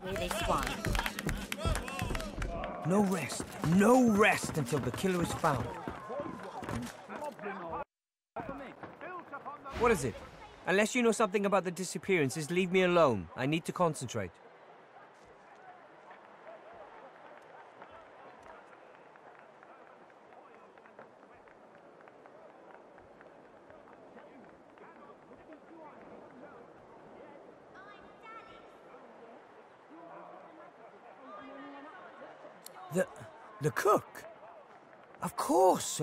with this one. No rest until the killer is found. What is it? Unless you know something about the disappearances, leave me alone. I need to concentrate. The cook? Of course.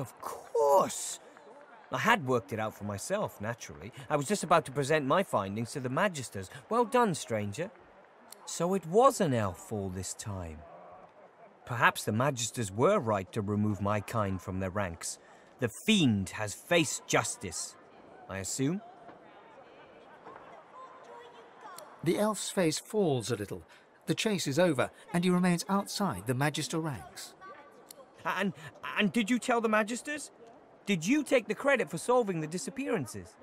I had worked it out for myself, naturally. I was just about to present my findings to the Magisters. Well done, stranger. So it was an elf all this time. Perhaps the Magisters were right to remove my kind from their ranks. The fiend has faced justice, I assume. The elf's face falls a little. The chase is over, and he remains outside the Magister ranks. And did you tell the Magisters? Did you take the credit for solving the disappearances?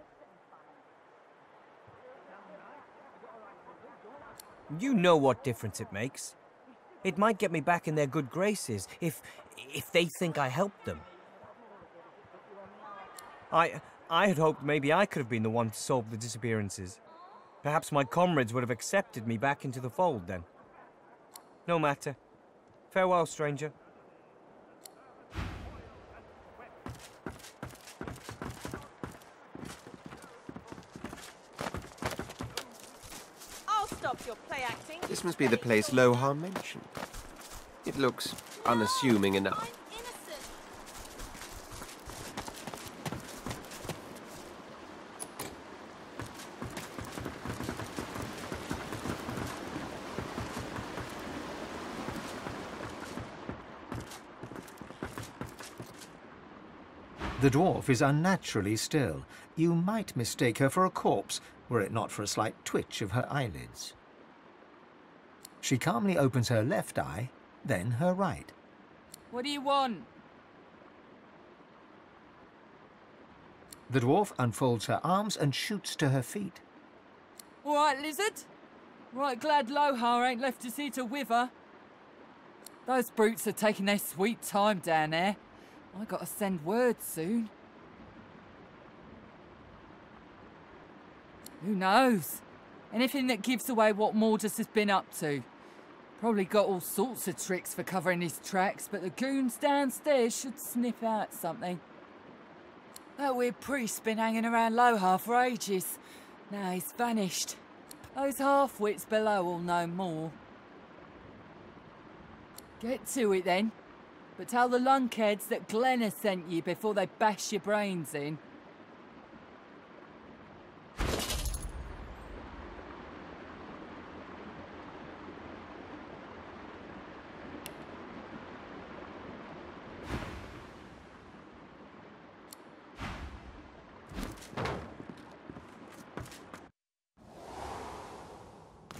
You know what difference it makes. It might get me back in their good graces if they think I helped them. I had hoped maybe I could have been the one to solve the disappearances. Perhaps my comrades would have accepted me back into the fold then. No matter. Farewell, stranger. I'll stop your play acting. This must be the place Lohar mentioned. It looks unassuming enough. The dwarf is unnaturally still. You might mistake her for a corpse, were it not for a slight twitch of her eyelids. She calmly opens her left eye, then her right. What do you want? The dwarf unfolds her arms and shoots to her feet. All right, lizard. Right glad Lohar ain't left us here to wither. Those brutes are taking their sweet time down there. I gotta send word soon. Who knows? Anything that gives away what Mordus has been up to. Probably got all sorts of tricks for covering his tracks, but the goons downstairs should sniff out something. That weird priest's been hanging around Lohar for ages. Now he's vanished. Those half-wits below will know more. Get to it then. But tell the lunkheads that Glenn has sent you before they bash your brains in.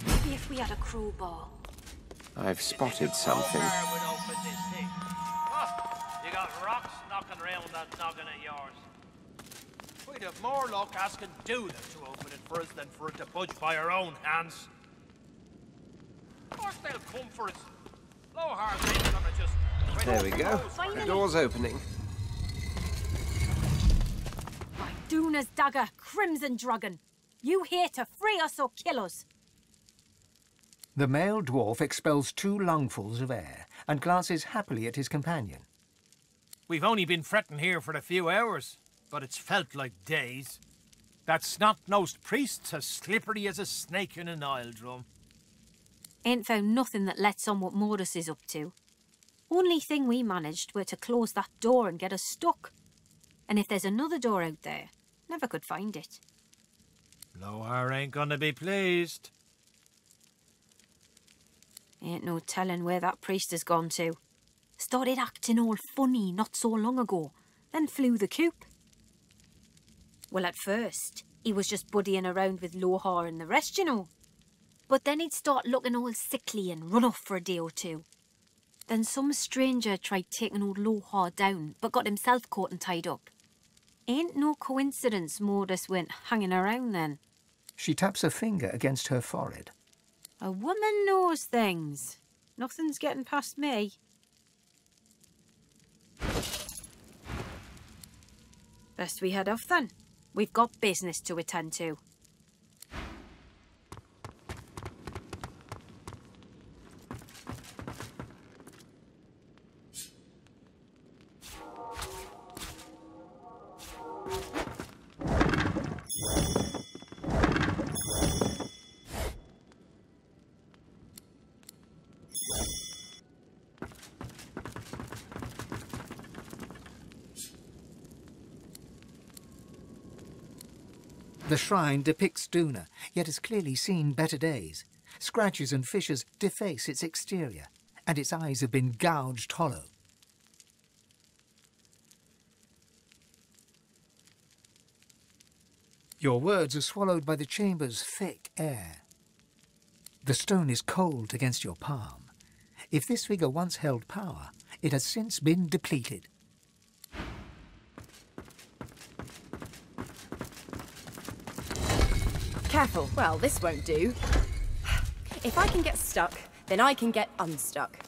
Maybe if we had a crowbar. I've spotted something. You got rocks knocking around that noggin of yours. We'd have more luck asking Duna to open it for us than for it to budge by our own hands. Of course they'll come for us. Lohar's ain't gonna just... There we go. The door's opening. By Duna's dagger, Crimson Dragon. You here to free us or kill us? The male dwarf expels 2 lungfuls of air and glances happily at his companion. We've only been fretting here for a few hours, but it's felt like days. That snot-nosed priest's as slippery as a snake in an oil drum. Ain't found nothing that lets on what Mordus is up to. Only thing we managed were to close that door and get us stuck. And if there's another door out there, never could find it. Lohar ain't gonna be pleased. Ain't no telling where that priest has gone to. Started acting all funny not so long ago, then flew the coop. Well, at first, he was just buddying around with Lohar and the rest, you know. But then he'd start looking all sickly and run off for a day or two. Then some stranger tried taking old Lohar down, but got himself caught and tied up. Ain't no coincidence Mordus went hanging around then. She taps a finger against her forehead. A woman knows things. Nothing's getting past me. Best we head off then. We've got business to attend to. The shrine depicts Duna, yet has clearly seen better days. Scratches and fissures deface its exterior, and its eyes have been gouged hollow. Your words are swallowed by the chamber's thick air. The stone is cold against your palm. If this figure once held power, it has since been depleted. Careful. Well, this won't do. If I can get stuck, then I can get unstuck.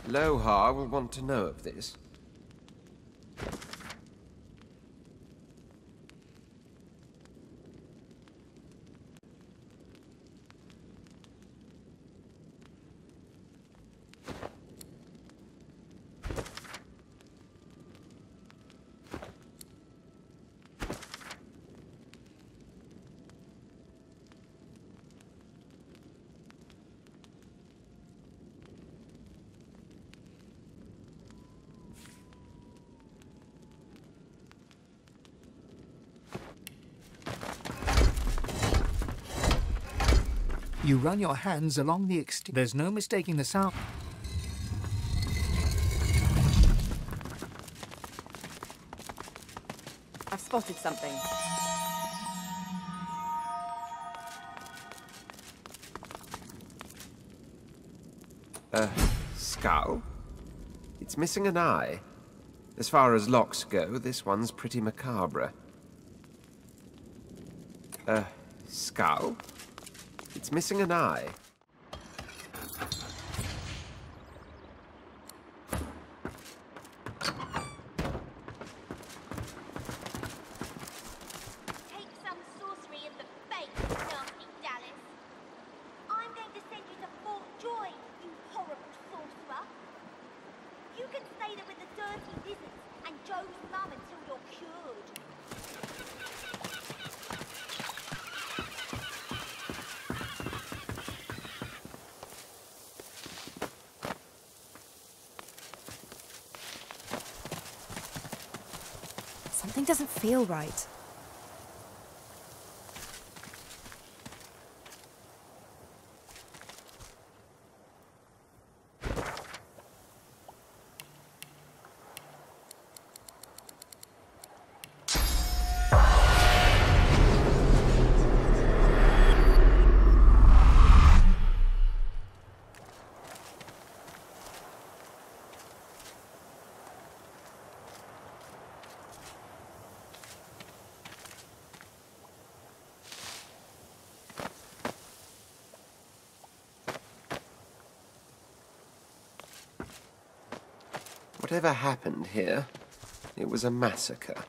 Lohar will want to know of this. You run your hands along the exterior. There's no mistaking the sound. I've spotted something. Skull? It's missing an eye. As far as locks go, this one's pretty macabre. Skull? It's missing an eye. Take some sorcery in the face, nasty Dallas. I'm going to send you to Fort Joy, you horrible sorcerer. You can stay there with the dirty lizards and Joe's mum until you're cured. Something doesn't feel right. Whatever happened here, it was a massacre.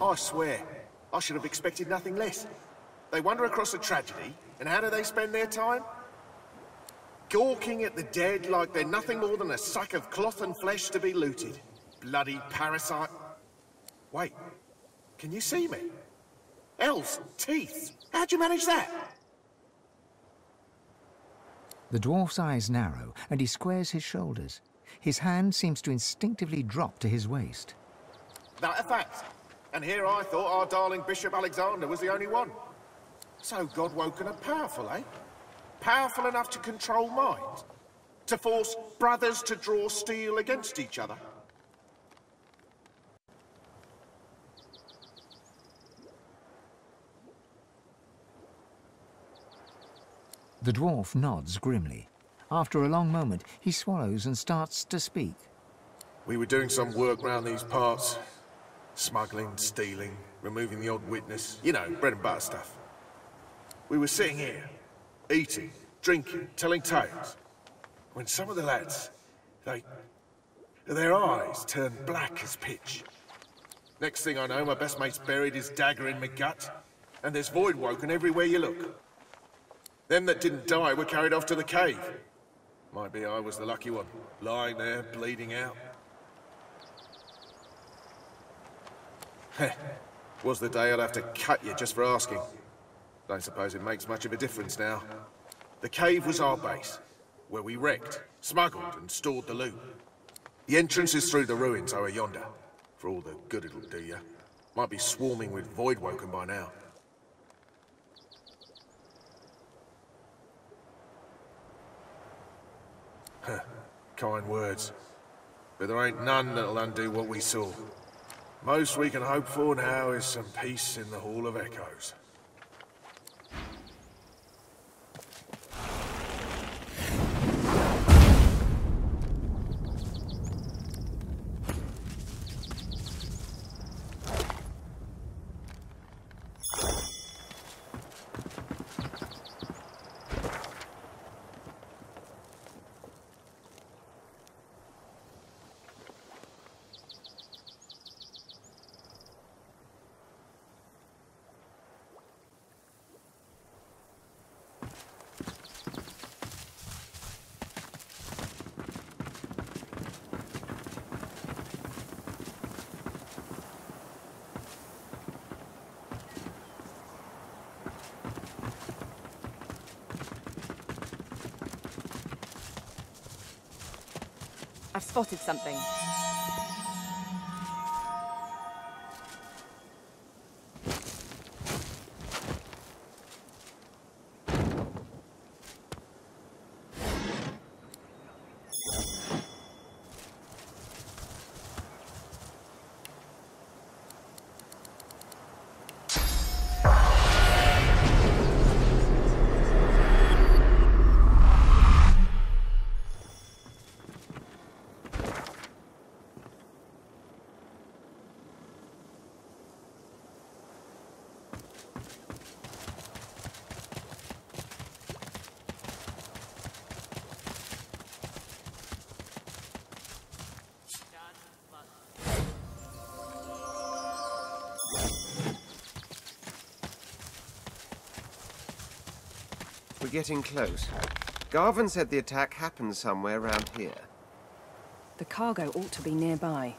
I swear, I should have expected nothing less. They wander across a tragedy, and how do they spend their time? Gawking at the dead like they're nothing more than a sack of cloth and flesh to be looted. Bloody parasite. Wait, can you see me? Elves, teeth. How'd you manage that? The dwarf's eyes narrow, and he squares his shoulders. His hand seems to instinctively drop to his waist. That a fact. And here I thought our darling Bishop Alexander was the only one. So God-woken and powerful, eh? Powerful enough to control minds? To force brothers to draw steel against each other? The dwarf nods grimly. After a long moment, he swallows and starts to speak. We were doing some work round these parts. Smuggling, stealing, removing the odd witness. You know, bread and butter stuff. We were sitting here, eating, drinking, telling tales. When some of the lads, their eyes turned black as pitch. Next thing I know, my best mate's buried his dagger in my gut, and there's void woken everywhere you look. Them that didn't die were carried off to the cave. Might be I was the lucky one, lying there, bleeding out. Heh, was the day I'd have to cut you just for asking. Don't suppose it makes much of a difference now. The cave was our base, where we wrecked, smuggled and stored the loot. The entrance is through the ruins over yonder, for all the good it'll do you. Might be swarming with void woken by now. Huh, kind words. But there ain't none that'll undo what we saw. Most we can hope for now is some peace in the Hall of Echoes. I've spotted something. We're getting close. Garvin said the attack happened somewhere around here. The cargo ought to be nearby.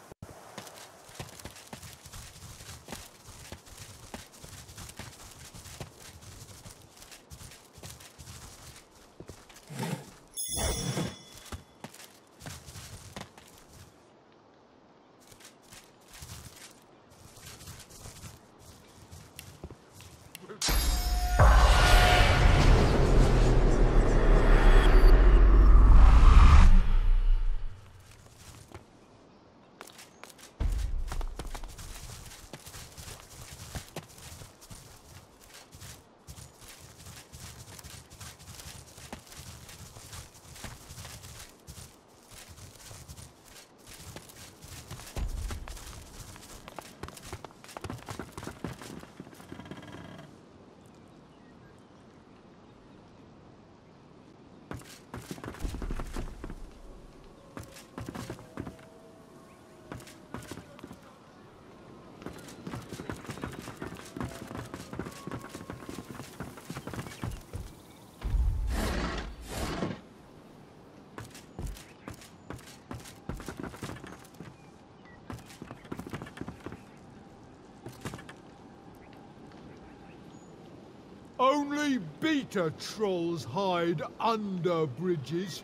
Only beta trolls hide under bridges.